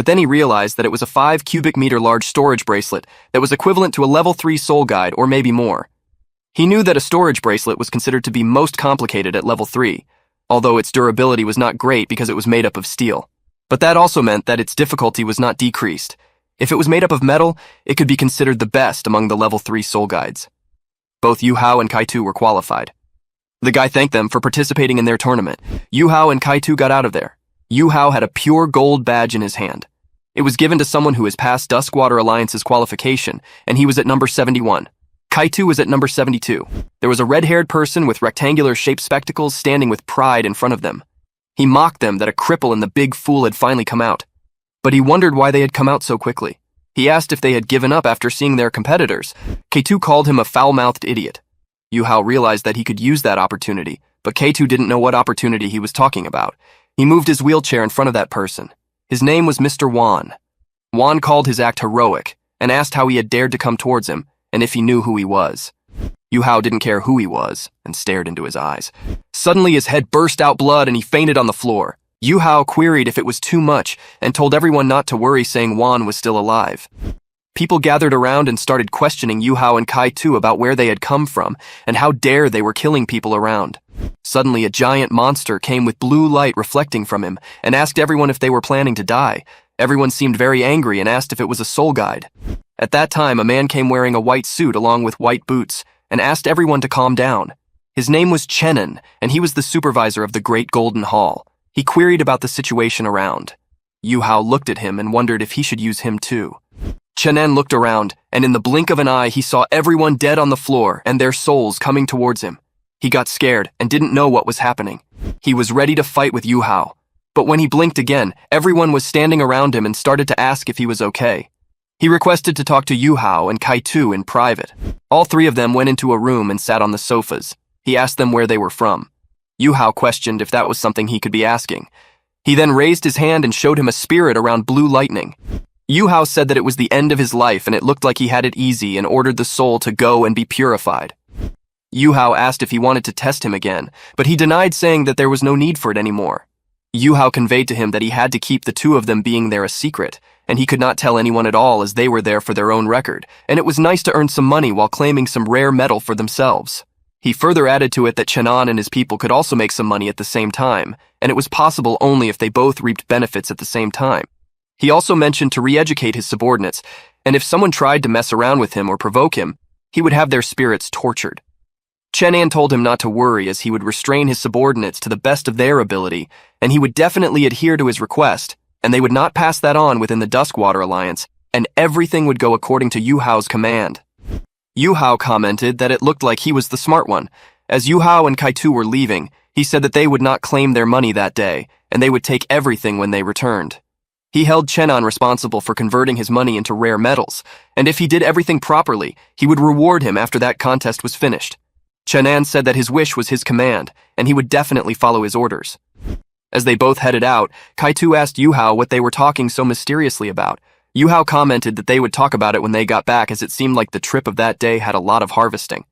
then he realized that it was a 5 cubic meter large storage bracelet that was equivalent to a level 3 soul guide or maybe more. He knew that a storage bracelet was considered to be most complicated at level 3, although its durability was not great because it was made up of steel. But that also meant that its difficulty was not decreased. If it was made up of metal, it could be considered the best among the level 3 soul guides. Both Yu Hao and Kai-Tu were qualified. The guy thanked them for participating in their tournament. Yu Hao and Kai-Tu got out of there. Yu Hao had a pure gold badge in his hand. It was given to someone who has passed Duskwater Alliance's qualification, and he was at number 71. Kai-Tu was at number 72. There was a red-haired person with rectangular-shaped spectacles standing with pride in front of them. He mocked them that a cripple and the big fool had finally come out. But he wondered why they had come out so quickly. He asked if they had given up after seeing their competitors. Kai-Tu called him a foul-mouthed idiot. Yu Hao realized that he could use that opportunity, but Kai-Tu didn't know what opportunity he was talking about. He moved his wheelchair in front of that person. His name was Mr. Juan. Juan called his act heroic and asked how he had dared to come towards him and if he knew who he was. Yu Hao didn't care who he was and stared into his eyes. Suddenly his head burst out blood and he fainted on the floor. Yu Hao queried if it was too much and told everyone not to worry, saying Juan was still alive. People gathered around and started questioning Yu Hao and Kai-Tu about where they had come from and how dare they were killing people around. Suddenly a giant monster came with blue light reflecting from him and asked everyone if they were planning to die. Everyone seemed very angry and asked if it was a soul guide. At that time, a man came wearing a white suit along with white boots and asked everyone to calm down. His name was Chen'an, and he was the supervisor of the Great Golden Hall. He queried about the situation around. Yu Hao looked at him and wondered if he should use him too. Chen'an looked around, and in the blink of an eye he saw everyone dead on the floor and their souls coming towards him. He got scared and didn't know what was happening. He was ready to fight with Yu Hao. But when he blinked again, everyone was standing around him and started to ask if he was okay. He requested to talk to Yu Hao and Kai-Tu in private. All three of them went into a room and sat on the sofas. He asked them where they were from. Yu Hao questioned if that was something he could be asking. He then raised his hand and showed him a spirit around blue lightning. Yu Hao said that it was the end of his life and it looked like he had it easy and ordered the soul to go and be purified. Yu Hao asked if he wanted to test him again, but he denied, saying that there was no need for it anymore. Yu Hao conveyed to him that he had to keep the two of them being there a secret, and he could not tell anyone at all as they were there for their own record, and it was nice to earn some money while claiming some rare metal for themselves. He further added to it that Chen'an and his people could also make some money at the same time, and it was possible only if they both reaped benefits at the same time. He also mentioned to re-educate his subordinates, and if someone tried to mess around with him or provoke him, he would have their spirits tortured. Chen'an told him not to worry, as he would restrain his subordinates to the best of their ability, and he would definitely adhere to his request, and they would not pass that on within the Duskwater Alliance, and everything would go according to Yu Hao's command. Yu Hao commented that it looked like he was the smart one. As Yu Hao and Kai-Tu were leaving, he said that they would not claim their money that day, and they would take everything when they returned. He held Chen'an responsible for converting his money into rare metals, and if he did everything properly, he would reward him after that contest was finished. Chen'an said that his wish was his command, and he would definitely follow his orders. As they both headed out, Kai-Tu asked Yu Hao what they were talking so mysteriously about. Yu Hao commented that they would talk about it when they got back, as it seemed like the trip of that day had a lot of harvesting.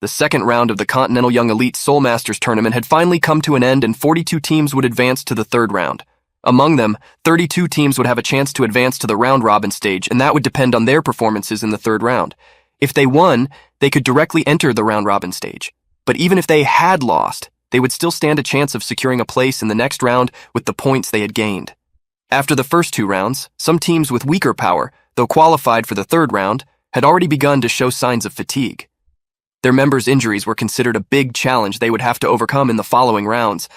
The second round of the Continental Young Elite Soul Masters tournament had finally come to an end, and 42 teams would advance to the third round. Among them, 32 teams would have a chance to advance to the round-robin stage, and that would depend on their performances in the third round. If they won, they could directly enter the round-robin stage. But even if they had lost, they would still stand a chance of securing a place in the next round with the points they had gained. After the first two rounds, some teams with weaker power, though qualified for the third round, had already begun to show signs of fatigue. Their members' injuries were considered a big challenge they would have to overcome in the following rounds.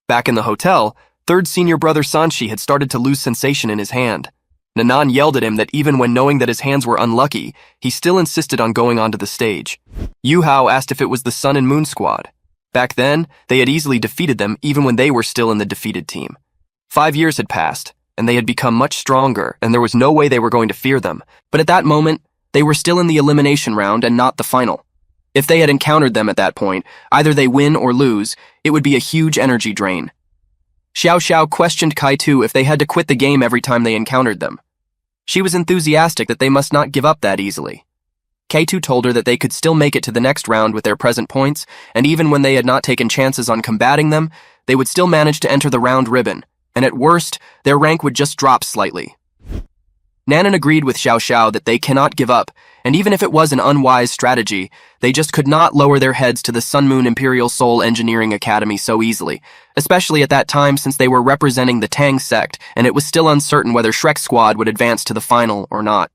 Back in the hotel, third senior brother Sanshi had started to lose sensation in his hand. Nanan yelled at him that even when knowing that his hands were unlucky, he still insisted on going onto the stage. Yu Hao asked if it was the Sun and Moon squad. Back then, they had easily defeated them even when they were still in the defeated team. 5 years had passed, and they had become much stronger, and there was no way they were going to fear them. But at that moment, they were still in the elimination round and not the final. If they had encountered them at that point, either they win or lose, it would be a huge energy drain. Xiao Xiao questioned Kai-Tu if they had to quit the game every time they encountered them. She was enthusiastic that they must not give up that easily. Kai-Tu told her that they could still make it to the next round with their present points, and even when they had not taken chances on combating them, they would still manage to enter the round ribbon, and at worst, their rank would just drop slightly. Nanan agreed with Xiao Xiao that they cannot give up, and even if it was an unwise strategy, they just could not lower their heads to the Sun Moon Imperial Soul Engineering Academy so easily, especially at that time since they were representing the Tang sect and it was still uncertain whether Shrek's squad would advance to the final or not.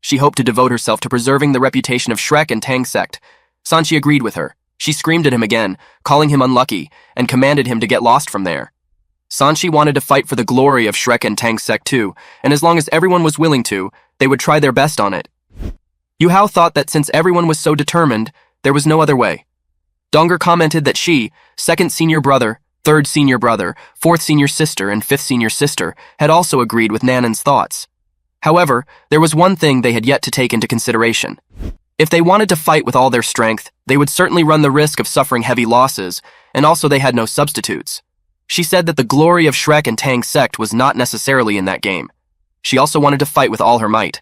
She hoped to devote herself to preserving the reputation of Shrek and Tang sect. Sanchi agreed with her. She screamed at him again, calling him unlucky, and commanded him to get lost from there. Sanchi wanted to fight for the glory of Shrek and Tang sect too, and as long as everyone was willing to, they would try their best on it. Yu Hao thought that since everyone was so determined, there was no other way. Donger commented that she, second senior brother, third senior brother, fourth senior sister, and fifth senior sister, had also agreed with Nanan's thoughts. However, there was one thing they had yet to take into consideration. If they wanted to fight with all their strength, they would certainly run the risk of suffering heavy losses, and also they had no substitutes. She said that the glory of Shrek and Tang sect was not necessarily in that game. She also wanted to fight with all her might.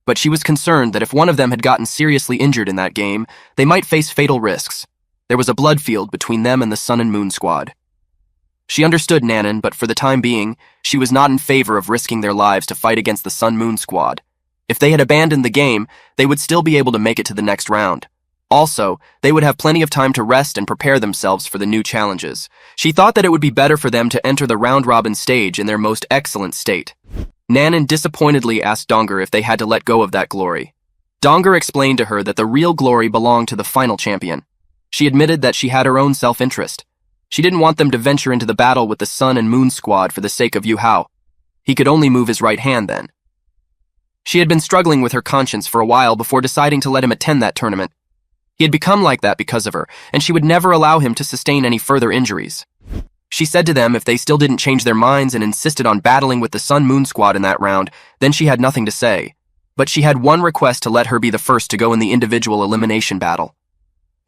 But she was concerned that if one of them had gotten seriously injured in that game, they might face fatal risks. There was a blood field between them and the Sun and Moon squad. She understood Nanan, but for the time being, she was not in favor of risking their lives to fight against the Sun Moon squad. If they had abandoned the game, they would still be able to make it to the next round. Also, they would have plenty of time to rest and prepare themselves for the new challenges. She thought that it would be better for them to enter the round-robin stage in their most excellent state. Nanan disappointedly asked Donger if they had to let go of that glory. Donger explained to her that the real glory belonged to the final champion. She admitted that she had her own self-interest. She didn't want them to venture into the battle with the Sun and Moon squad for the sake of Yu Hao. He could only move his right hand then. She had been struggling with her conscience for a while before deciding to let him attend that tournament. He had become like that because of her, and she would never allow him to sustain any further injuries. She said to them if they still didn't change their minds and insisted on battling with the Sun Moon squad in that round, then she had nothing to say. But she had one request to let her be the first to go in the individual elimination battle.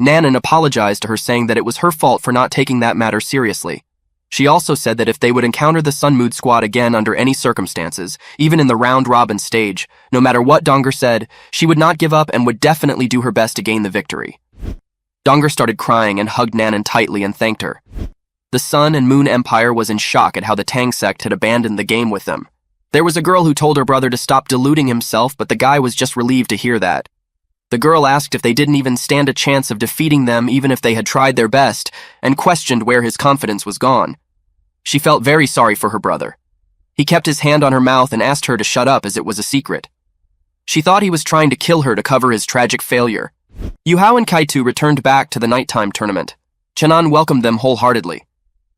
Nanan apologized to her saying that it was her fault for not taking that matter seriously. She also said that if they would encounter the Sun Moon squad again under any circumstances, even in the round-robin stage, no matter what Donger said, she would not give up and would definitely do her best to gain the victory. Donger started crying and hugged Nanan tightly and thanked her. The Sun and Moon Empire was in shock at how the Tang sect had abandoned the game with them. There was a girl who told her brother to stop deluding himself, but the guy was just relieved to hear that. The girl asked if they didn't even stand a chance of defeating them even if they had tried their best, and questioned where his confidence was gone. She felt very sorry for her brother. He kept his hand on her mouth and asked her to shut up as it was a secret. She thought he was trying to kill her to cover his tragic failure. Yu Hao and Kaitu returned back to the nighttime tournament. Chen'an welcomed them wholeheartedly.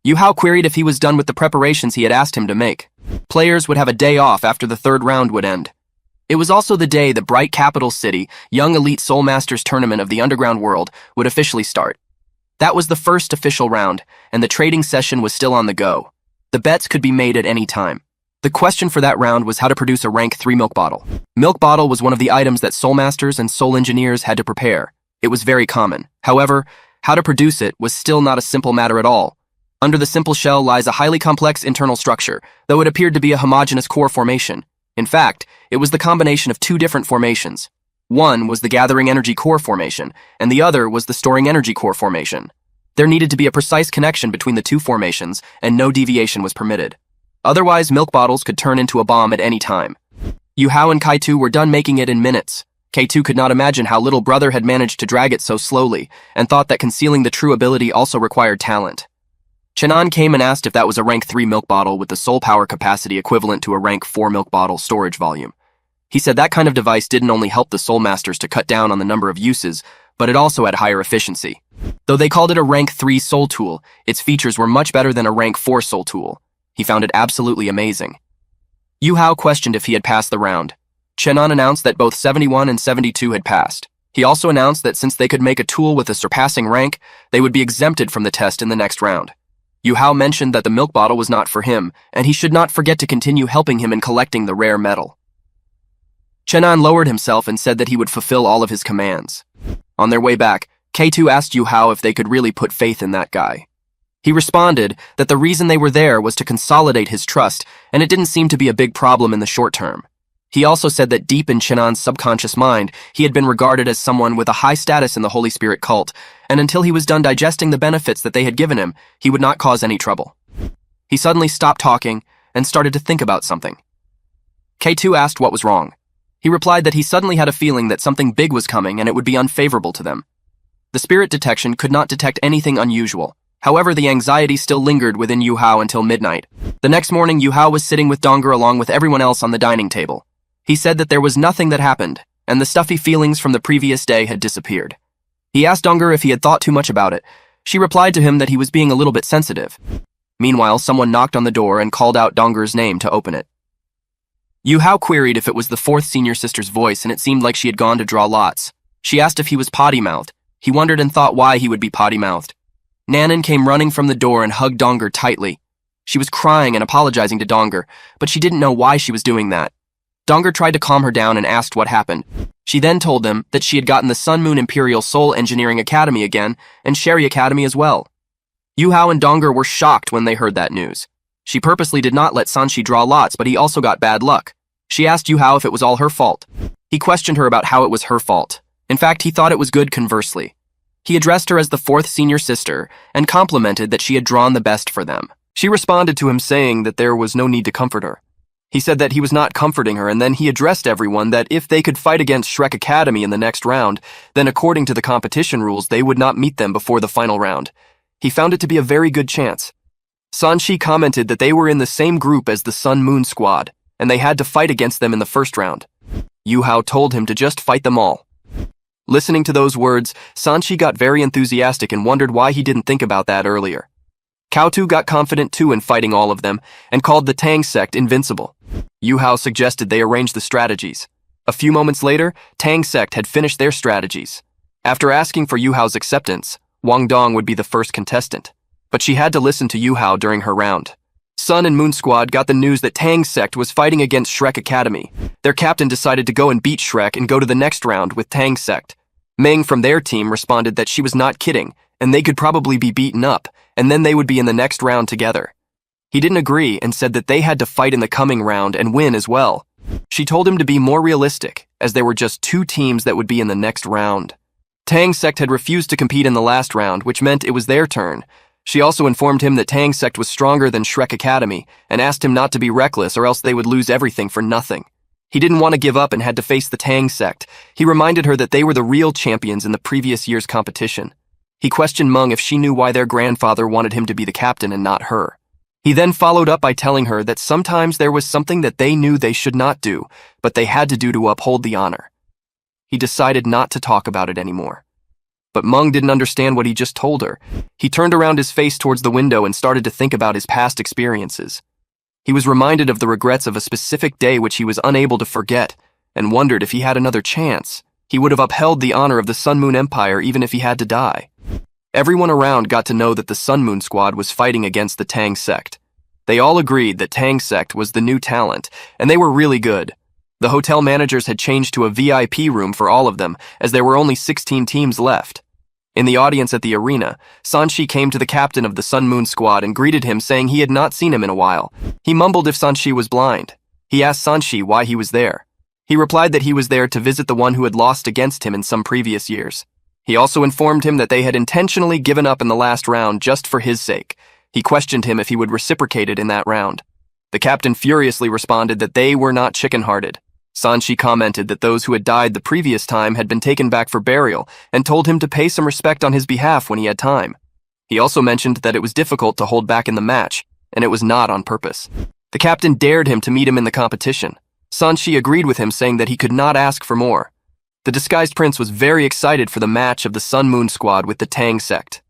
Yu Hao queried if he was done with the preparations he had asked him to make. Players would have a day off after the third round would end. It was also the day the Bright Capital City Young Elite Soul Masters Tournament of the Underground World would officially start. That was the first official round, and the trading session was still on the go. The bets could be made at any time. The question for that round was how to produce a rank 3 milk bottle. Milk bottle was one of the items that Soul Masters and Soul Engineers had to prepare. It was very common. However, how to produce it was still not a simple matter at all. Under the simple shell lies a highly complex internal structure, though it appeared to be a homogeneous core formation. In fact, it was the combination of two different formations. One was the gathering energy core formation, and the other was the storing energy core formation. There needed to be a precise connection between the two formations, and no deviation was permitted. Otherwise, milk bottles could turn into a bomb at any time. Yu Hao and Kaitu were done making it in minutes. Kaitu could not imagine how little brother had managed to drag it so slowly, and thought that concealing the true ability also required talent. Chen'an came and asked if that was a rank 3 milk bottle with the soul power capacity equivalent to a rank 4 milk bottle storage volume. He said that kind of device didn't only help the Soul Masters to cut down on the number of uses, but it also had higher efficiency. Though they called it a rank 3 soul tool, its features were much better than a rank 4 soul tool. He found it absolutely amazing. Yu Hao questioned if he had passed the round. Chen'an announced that both 71 and 72 had passed. He also announced that since they could make a tool with a surpassing rank, they would be exempted from the test in the next round. Yu Hao mentioned that the milk bottle was not for him, and he should not forget to continue helping him in collecting the rare metal. Chen'an lowered himself and said that he would fulfill all of his commands. On their way back, K2 asked Yu Hao if they could really put faith in that guy. He responded that the reason they were there was to consolidate his trust, and it didn't seem to be a big problem in the short term. He also said that deep in Chen'an's subconscious mind, he had been regarded as someone with a high status in the Holy Spirit cult, and until he was done digesting the benefits that they had given him, he would not cause any trouble. He suddenly stopped talking and started to think about something. K2 asked what was wrong. He replied that he suddenly had a feeling that something big was coming and it would be unfavorable to them. The spirit detection could not detect anything unusual. However, the anxiety still lingered within Yu Hao until midnight. The next morning, Yu Hao was sitting with Donger along with everyone else on the dining table. He said that there was nothing that happened, and the stuffy feelings from the previous day had disappeared. He asked Donger if he had thought too much about it. She replied to him that he was being a little bit sensitive. Meanwhile, someone knocked on the door and called out Donger's name to open it. Yu Hao queried if it was the fourth senior sister's voice, and it seemed like she had gone to draw lots. She asked if he was potty-mouthed. He wondered and thought why he would be potty-mouthed. Nanan came running from the door and hugged Donger tightly. She was crying and apologizing to Donger, but she didn't know why she was doing that. Donger tried to calm her down and asked what happened. She then told them that she had gotten the Sun Moon Imperial Soul Engineering Academy again, and Sherry Academy as well. Yu Hao and Donger were shocked when they heard that news. She purposely did not let Sanshi draw lots, but he also got bad luck. She asked Yu Hao if it was all her fault. He questioned her about how it was her fault. In fact, he thought it was good conversely. He addressed her as the fourth senior sister and complimented that she had drawn the best for them. She responded to him saying that there was no need to comfort her. He said that he was not comforting her, and then he addressed everyone that if they could fight against Shrek Academy in the next round, then according to the competition rules, they would not meet them before the final round. He found it to be a very good chance. Sanshi commented that they were in the same group as the Sun Moon Squad, and they had to fight against them in the first round. Yu Hao told him to just fight them all. Listening to those words, Sanshi got very enthusiastic and wondered why he didn't think about that earlier. Kautu got confident too in fighting all of them, and called the Tang sect invincible. Yu Hao suggested they arrange the strategies. A few moments later, Tang sect had finished their strategies. After asking for Yu Hao's acceptance, Wang Dong would be the first contestant, but she had to listen to Yu Hao during her round. Sun and Moon Squad got the news that Tang sect was fighting against Shrek Academy. Their captain decided to go and beat Shrek and go to the next round with Tang sect. Meng from their team responded that she was not kidding, and they could probably be beaten up, and then they would be in the next round together. He didn't agree and said that they had to fight in the coming round and win as well. She told him to be more realistic, as there were just 2 teams that would be in the next round. Tang sect had refused to compete in the last round, which meant it was their turn. She also informed him that Tang sect was stronger than Shrek Academy and asked him not to be reckless or else they would lose everything for nothing. He didn't want to give up and had to face the Tang sect. He reminded her that they were the real champions in the previous year's competition. He questioned Meng if she knew why their grandfather wanted him to be the captain and not her. He then followed up by telling her that sometimes there was something that they knew they should not do, but they had to do to uphold the honor. He decided not to talk about it anymore. But Meng didn't understand what he just told her. He turned around his face towards the window and started to think about his past experiences. He was reminded of the regrets of a specific day which he was unable to forget, and wondered if he had another chance, he would have upheld the honor of the Sun Moon Empire even if he had to die. Everyone around got to know that the Sun Moon Squad was fighting against the Tang sect. They all agreed that Tang sect was the new talent, and they were really good. The hotel managers had changed to a VIP room for all of them, as there were only 16 teams left. In the audience at the arena, Sanshi came to the captain of the Sun Moon Squad and greeted him, saying he had not seen him in a while. He mumbled if Sanshi was blind. He asked Sanshi why he was there. He replied that he was there to visit the one who had lost against him in some previous years. He also informed him that they had intentionally given up in the last round just for his sake. He questioned him if he would reciprocate it in that round. The captain furiously responded that they were not chicken-hearted. Sanshi commented that those who had died the previous time had been taken back for burial and told him to pay some respect on his behalf when he had time. He also mentioned that it was difficult to hold back in the match, and it was not on purpose. The captain dared him to meet him in the competition. Sanshi agreed with him, saying that he could not ask for more. The disguised prince was very excited for the match of the Sun Moon Squad with the Tang sect.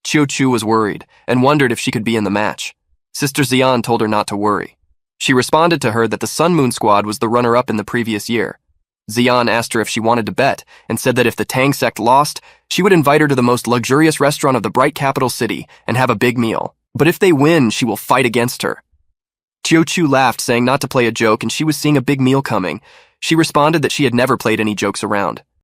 Chiu Chu was worried and wondered if she could be in the match. Sister Xian told her not to worry. She responded to her that the Sun Moon Squad was the runner-up in the previous year. Xian asked her if she wanted to bet and said that if the Tang sect lost, she would invite her to the most luxurious restaurant of the bright capital city and have a big meal. But if they win, she will fight against her. Chiu Chu laughed, saying not to play a joke and she was seeing a big meal coming. She responded that she had never played any jokes around.